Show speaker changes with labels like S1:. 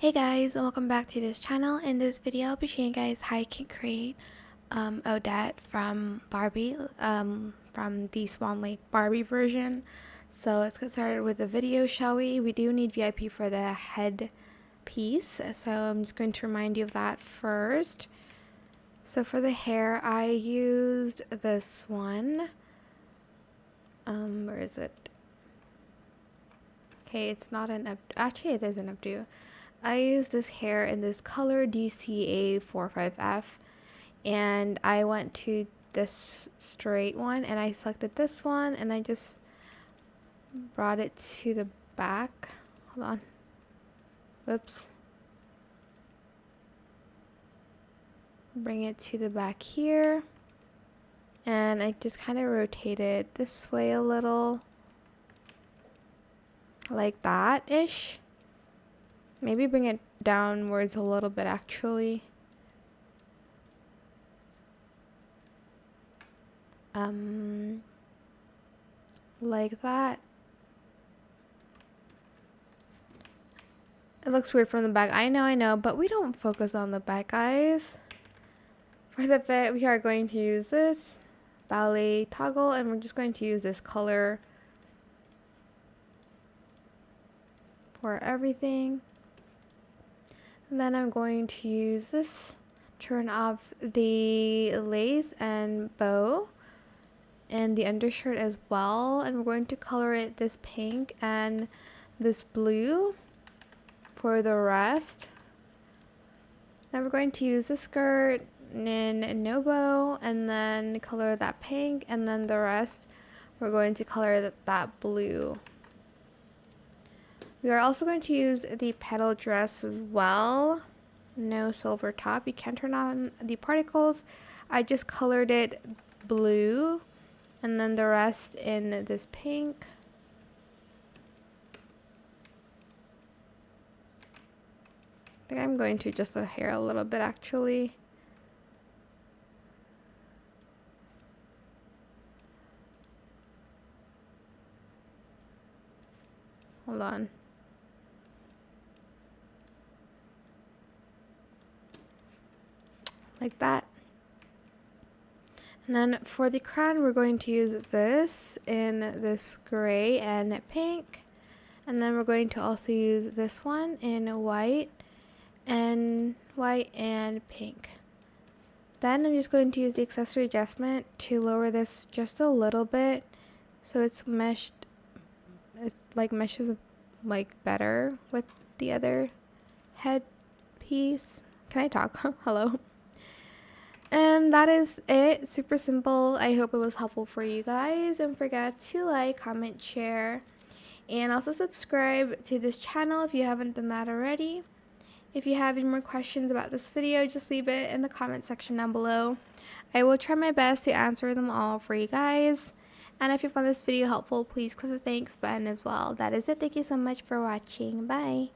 S1: Hey guys, and welcome back to this channel. In this video, I'll be showing you guys how you can create Odette from Barbie, from the Swan Lake Barbie version. So let's get started with the video, shall we? We do need VIP for the head piece, so I'm just going to remind you of that first. So for the hair, I used this one. Where is it? Okay, it's not an actually it is an updo. I used this hair in this color DCA45F, and I went to this straight one and I selected this one and I just brought it to the back. Hold on. Whoops. Bring it to the back here. And I just kind of rotate it this way a little. Like that-ish. Maybe bring it downwards a little bit actually. Like that. It looks weird from the back. I know, but we don't focus on the back, guys. For the fit, we are going to use this ballet toggle, and we're just going to use this color for everything. And then I'm going to use this, turn off the lace and bow and the undershirt as well, and we're going to color it this pink and this blue for the rest. Now we're going to use the skirt in no bow and then color that pink, and then the rest we're going to color that blue. We are also going to use the petal dress as well. No silver top. You can turn on the particles. I just colored it blue and then the rest in this pink. I think I'm going to adjust the hair a little bit actually. Hold on. Like that. And then for the crown, we're going to use this in this gray and pink. And then we're going to also use this one in white and pink. Then I'm just going to use the accessory adjustment to lower this just a little bit so it's meshed, meshes better with the other head piece. Can I talk? Hello. And that is it. Super simple. I hope it was helpful for you guys. Don't forget to like, comment, share, and also subscribe to this channel if you haven't done that already. If you have any more questions about this video, just leave it in the comment section down below. I will try my best to answer them all for you guys. And if you found this video helpful, please click the thanks button as well. That is it. Thank you so much for watching. Bye.